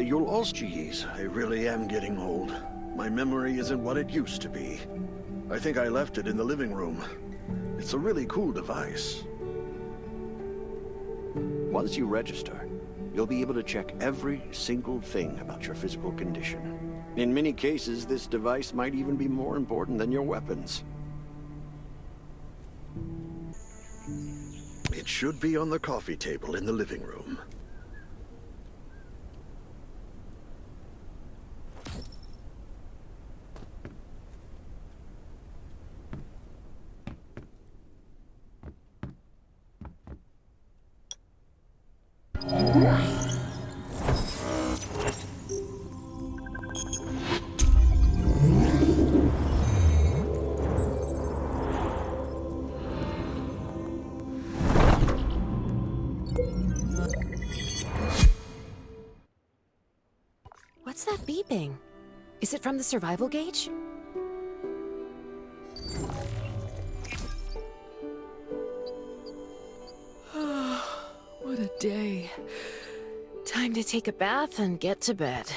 you'll also... Geez, I really am getting old. My memory isn't what it used to be. I think I left it in the living room. It's a really cool device. Once you register, you'll be able to check every single thing about your physical condition. In many cases, this device might even be more important than your weapons. It should be on the coffee table in the living room. What's that beeping? Is it from the survival gauge? What a day. Time to take a bath and get to bed.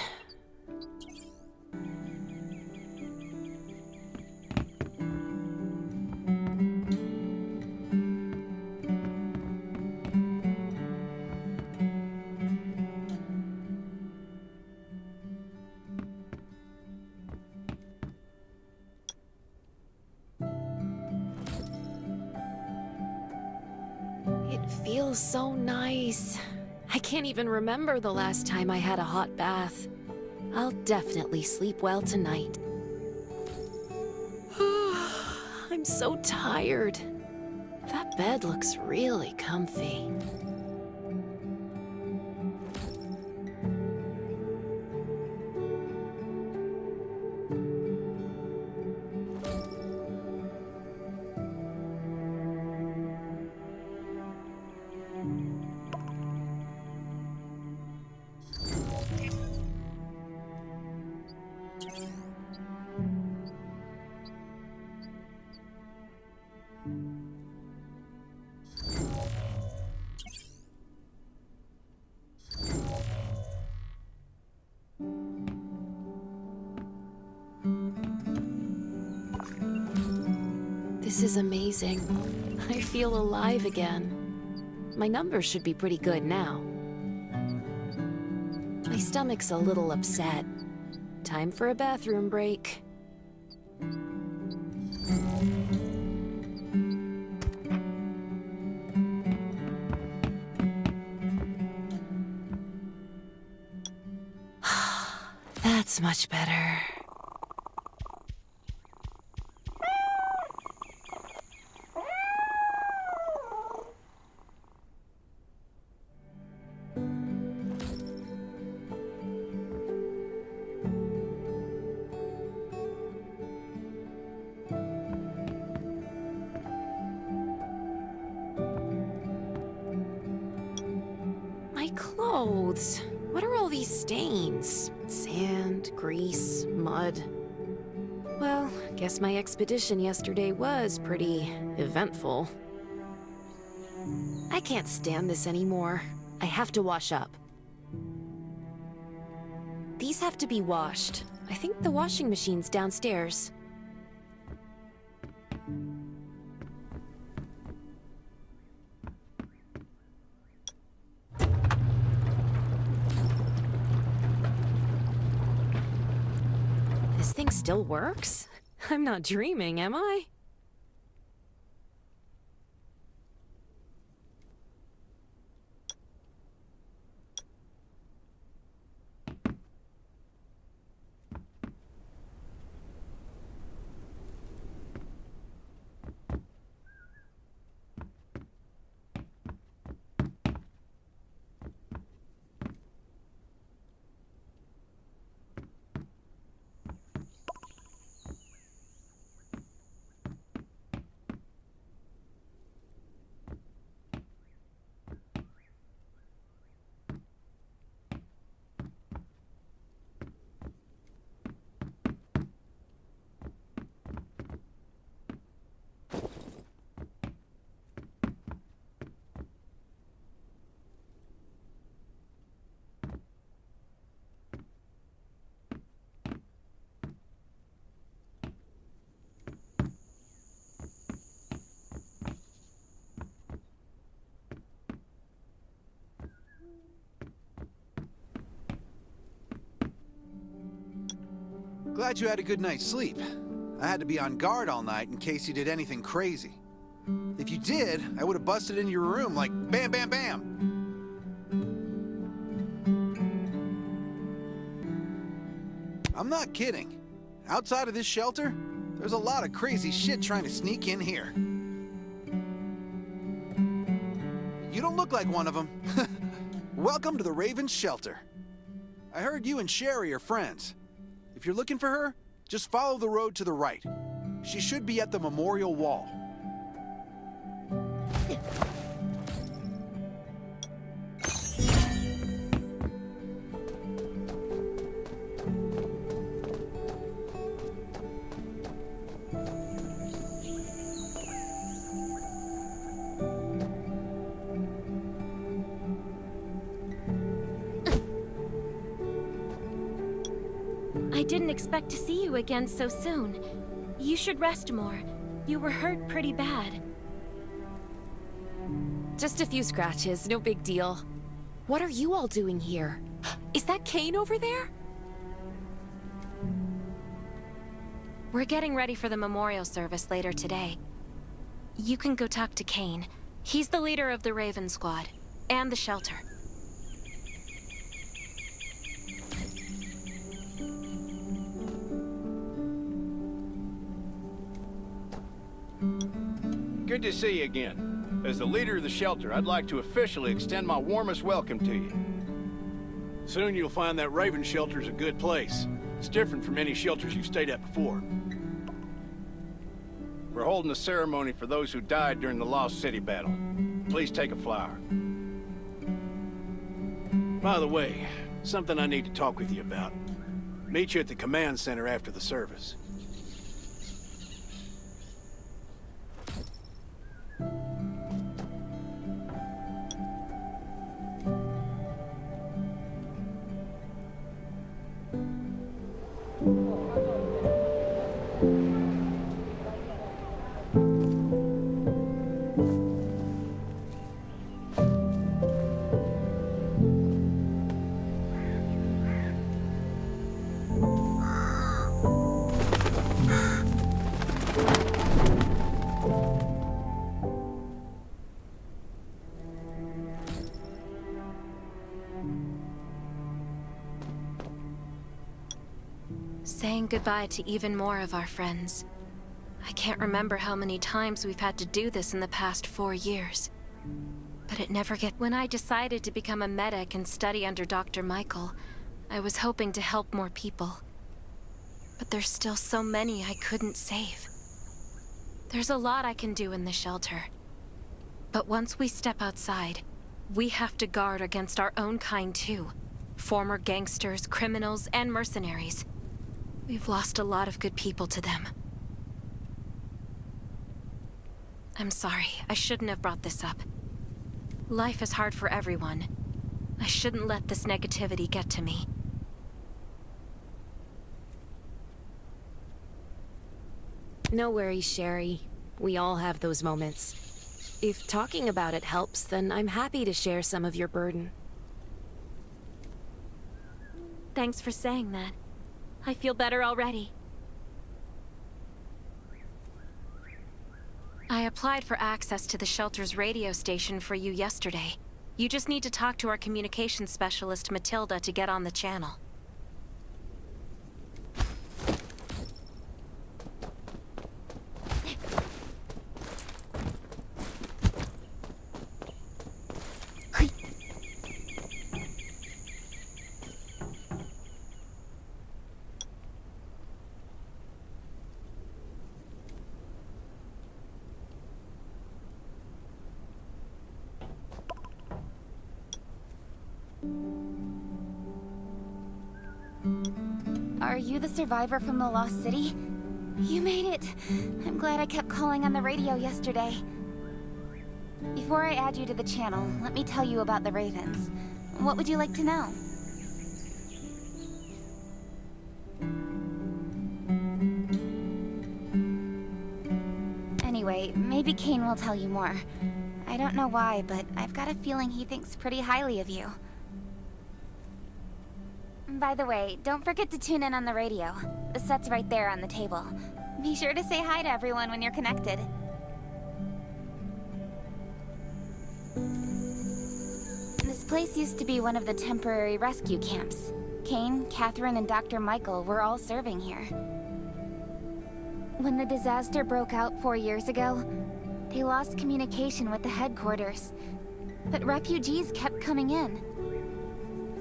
It feels so nice. I can't even remember the last time I had a hot bath. I'll definitely sleep well tonight. I'm so tired. That bed looks really comfy. This is amazing. I feel alive again. My numbers should be pretty good now. My stomach's a little upset. Time for a bathroom break. That's much better. My clothes. What are all these stains? Sand, grease, mud. Well, guess my expedition yesterday was pretty eventful. I can't stand this anymore. I have to wash up. These have to be washed. I think the washing machine's downstairs. This thing still works? I'm not dreaming, am I? Glad you had a good night's sleep. I had to be on guard all night in case you did anything crazy. If you did, I would have busted in your room like bam, bam, bam. I'm not kidding. Outside of this shelter, there's a lot of crazy shit trying to sneak in here. You don't look like one of them. Welcome to the Raven's shelter. I heard you and Sherry are friends. If you're looking for her, just follow the road to the right. She should be at the memorial wall. I didn't expect to see you again so soon. You should rest more. You were hurt pretty bad. Just a few scratches, no big deal. What are you all doing here? Is that Kane over there? We're getting ready for the memorial service later today. You can go talk to Kane. He's the leader of the Raven Squad, and the shelter. Good to see you again. As the leader of the shelter, I'd like to officially extend my warmest welcome to you. Soon you'll find that Raven shelter's a good place. It's different from any shelters you've stayed at before. We're holding a ceremony for those who died during the Lost City battle. Please take a flower. By the way, something I need to talk with you about. Meet you at the command center after the service. Saying goodbye to even more of our friends. I can't remember how many times we've had to do this in the past 4 years. But it never gets... When I decided to become a medic and study under Dr. Michael, I was hoping to help more people. But there's still so many I couldn't save. There's a lot I can do in the shelter. But once we step outside, we have to guard against our own kind too. Former gangsters, criminals, and mercenaries. We've lost a lot of good people to them. I'm sorry, I shouldn't have brought this up. Life is hard for everyone. I shouldn't let this negativity get to me. No worries, Sherry. We all have those moments. If talking about it helps, then I'm happy to share some of your burden. Thanks for saying that. I feel better already. I applied for access to the shelter's radio station for you yesterday. You just need to talk to our communications specialist, Matilda, to get on the channel. Are you the survivor from the Lost City? You made it! I'm glad I kept calling on the radio yesterday. Before I add you to the channel, let me tell you about the Ravens. What would you like to know? Anyway, maybe Kane will tell you more. I don't know why, but I've got a feeling he thinks pretty highly of you. By the way, don't forget to tune in on the radio. The set's right there on the table. Be sure to say hi to everyone when you're connected. This place used to be one of the temporary rescue camps. Kane, Catherine, and Dr. Michael were all serving here. When the disaster broke out 4 years ago, they lost communication with the headquarters. But refugees kept coming in.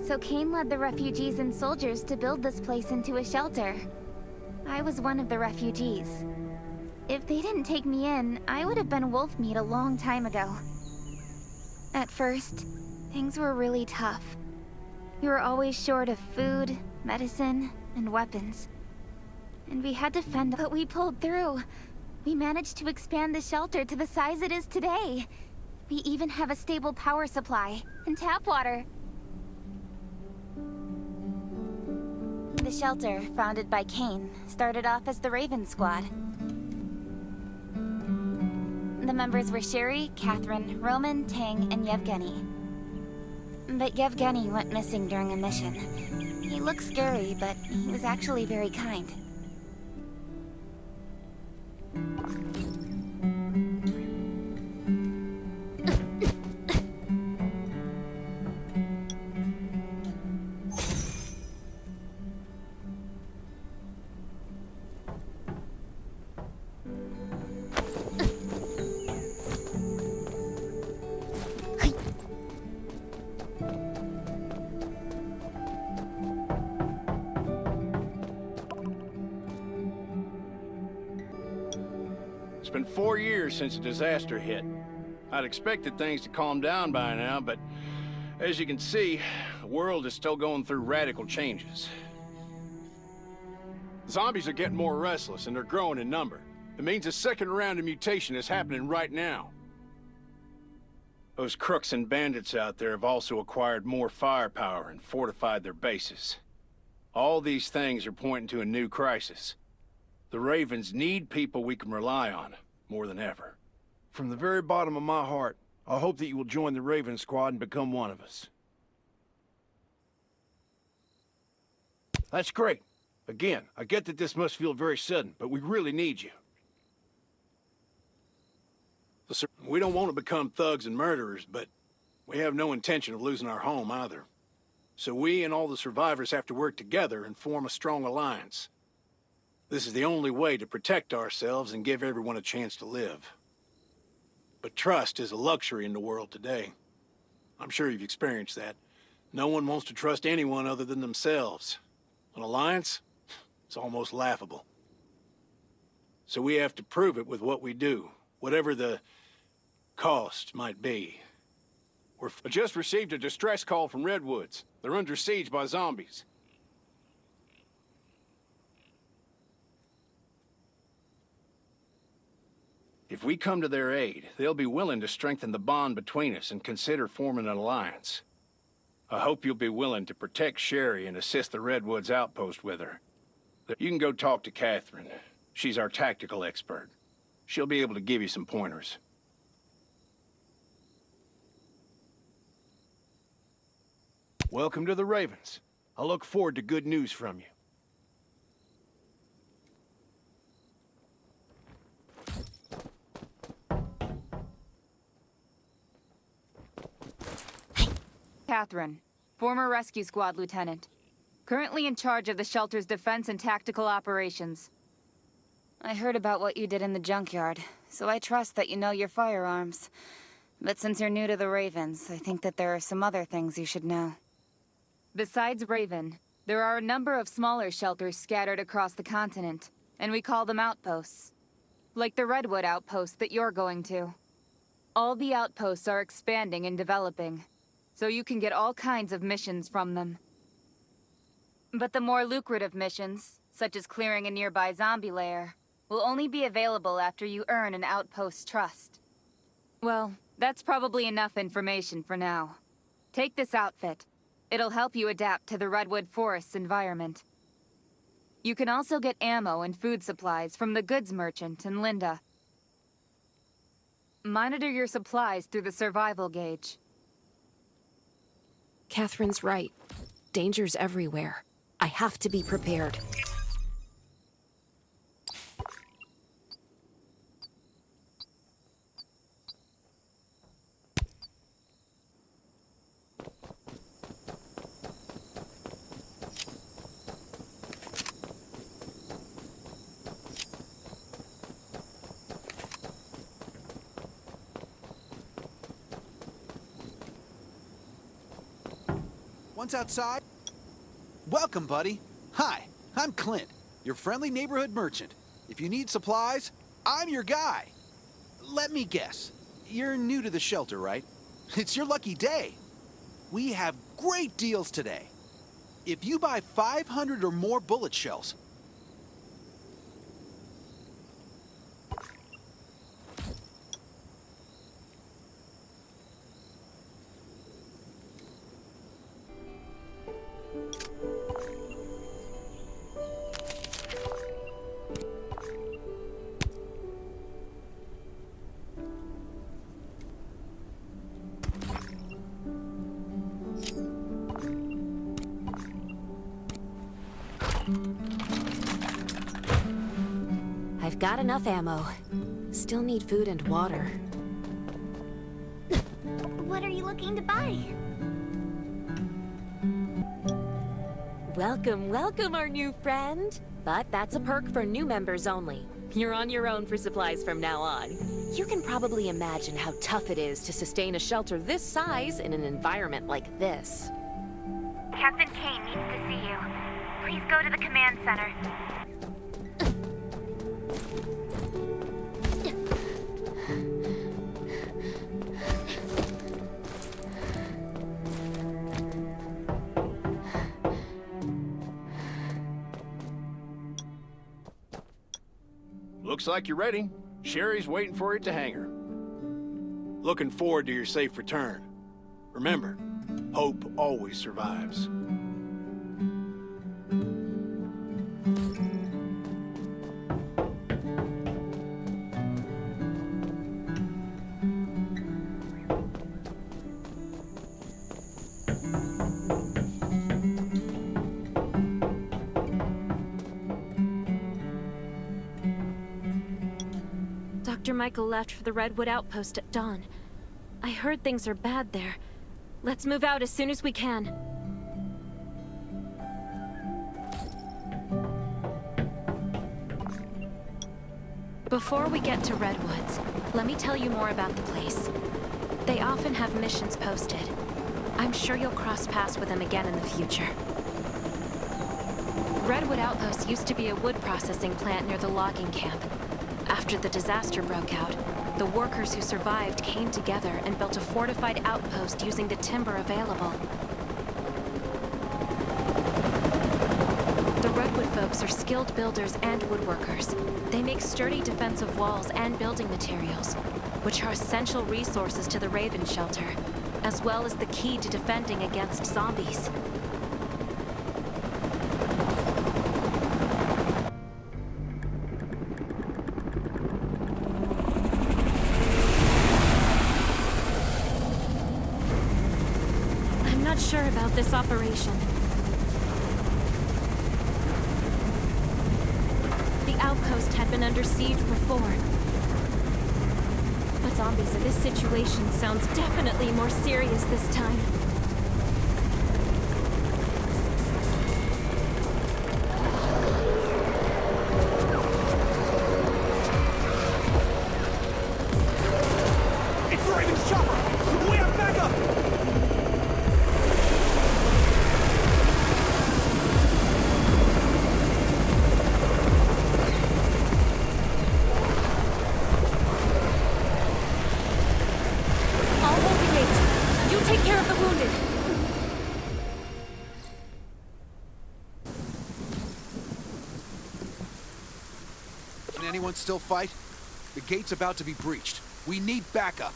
So Kane led the refugees and soldiers to build this place into a shelter. I was one of the refugees. If they didn't take me in, I would have been wolf meat a long time ago. At first, things were really tough. We were always short of food, medicine, and weapons. And we had to fend, but we pulled through. We managed to expand the shelter to the size it is today. We even have a stable power supply and tap water. The shelter, founded by Kane, started off as the Raven Squad. The members were Sherry, Catherine, Roman, Tang, and Yevgeny. But Yevgeny went missing during a mission. He looked scary, but he was actually very kind. It's been 4 years since the disaster hit. I'd expected things to calm down by now, but as you can see, the world is still going through radical changes. Zombies are getting more restless and they're growing in number. It means a second round of mutation is happening right now. Those crooks and bandits out there have also acquired more firepower and fortified their bases. All these things are pointing to a new crisis. The Ravens need people we can rely on, more than ever. From the very bottom of my heart, I hope that you will join the Raven Squad and become one of us. That's great. Again, I get that this must feel very sudden, but we really need you. We don't want to become thugs and murderers, but we have no intention of losing our home either. So we and all the survivors have to work together and form a strong alliance. This is the only way to protect ourselves and give everyone a chance to live. But trust is a luxury in the world today. I'm sure you've experienced that. No one wants to trust anyone other than themselves. An alliance? It's almost laughable. So we have to prove it with what we do, whatever the cost might be. I just received a distress call from Redwoods. They're under siege by zombies. If we come to their aid, they'll be willing to strengthen the bond between us and consider forming an alliance. I hope you'll be willing to protect Sherry and assist the Redwoods outpost with her. You can go talk to Catherine. She's our tactical expert. She'll be able to give you some pointers. Welcome to the Ravens. I look forward to good news from you. Catherine, former rescue squad lieutenant. Currently in charge of the shelter's defense and tactical operations. I heard about what you did in the junkyard, so I trust that you know your firearms. But since you're new to the Ravens, I think that there are some other things you should know. Besides Raven, there are a number of smaller shelters scattered across the continent, and we call them outposts. Like the Redwood outpost that you're going to. All the outposts are expanding and developing, so you can get all kinds of missions from them. But the more lucrative missions, such as clearing a nearby zombie lair, will only be available after you earn an outpost's trust. Well, that's probably enough information for now. Take this outfit. It'll help you adapt to the Redwood Forest's environment. You can also get ammo and food supplies from the goods merchant and Linda. Monitor your supplies through the survival gauge. Catherine's right. Danger's everywhere. I have to be prepared. one's outside. Welcome, buddy. Hi, I'm Clint, your friendly neighborhood merchant. If you need supplies, I'm your guy. Let me guess. You're new to the shelter, right? It's your lucky day. We have great deals today. If you buy 500 or more bullet shells, I've got enough ammo. Still need food and water. What are you looking to buy? Welcome, welcome, our new friend. But that's a perk for new members only. You're on your own for supplies from now on. You can probably imagine how tough it is to sustain a shelter this size in an environment like this. Captain Kane needs to see you. Please go to the command center. Looks like you're ready. Sherry's waiting for you at the hangar. Looking forward to your safe return. Remember, hope always survives. Dr. Michael left for the Redwood Outpost at dawn. I heard things are bad there. Let's move out as soon as we can. Before we get to Redwoods, let me tell you more about the place. They often have missions posted. I'm sure you'll cross paths with them again in the future. Redwood Outpost used to be a wood processing plant near the logging camp. After the disaster broke out, the workers who survived came together and built a fortified outpost using the timber available. The Redwood folks are skilled builders and woodworkers. They make sturdy defensive walls and building materials, which are essential resources to the Raven Shelter, as well as the key to defending against zombies. Sure about this operation. The outpost had been under siege before. But zombies in this situation sounds definitely more serious this time. it's the Raven's chopper! We have backup! Can anyone still fight? The gate's about to be breached. We need backup.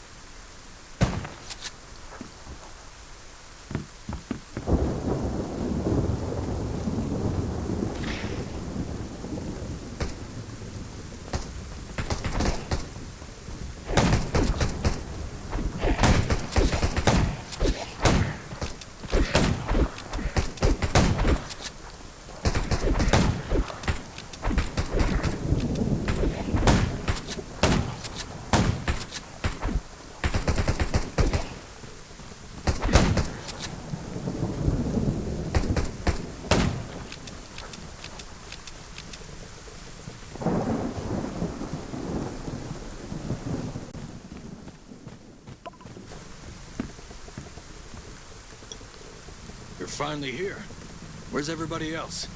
finally here. Where's everybody else?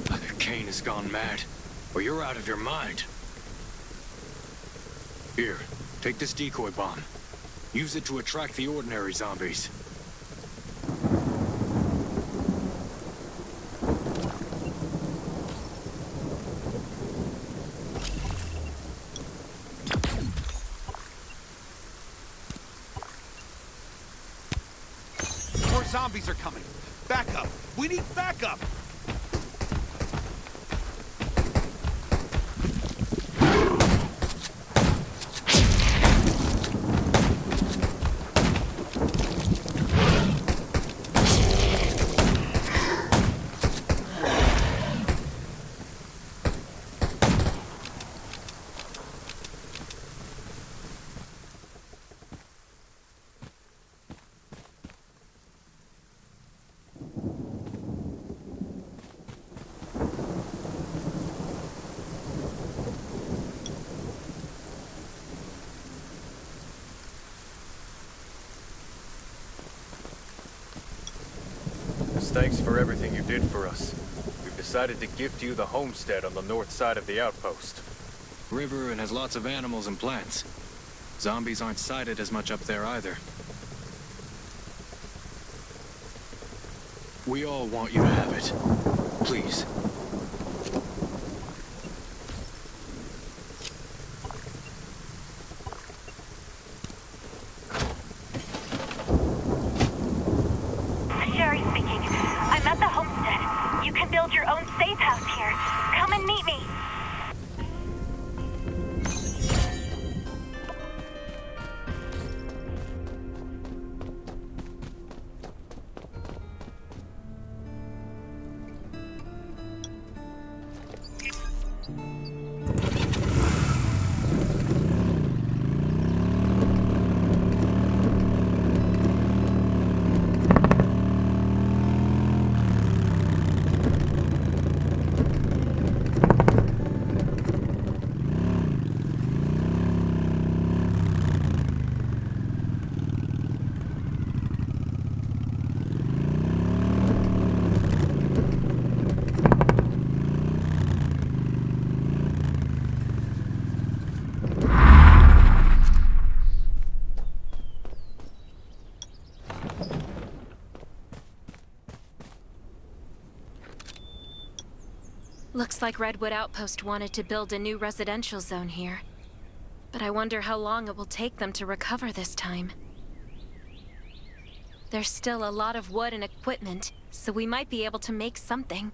Either Kane has gone mad, or you're out of your mind. Here, take this decoy bomb. Use it to attract the ordinary zombies. More zombies are coming. Backup. We need backup. Thanks for everything you did for us. We've decided to gift you the homestead on the north side of the outpost. River and has lots of animals and plants. Zombies aren't sighted as much up there either. We all want you to have it. Please. Sherry speaking. I'm at the homestead. You can build your own safe house here. Come and meet me. Looks like Redwood Outpost wanted to build a new residential zone here. But I wonder how long it will take them to recover this time. There's still a lot of wood and equipment, so we might be able to make something.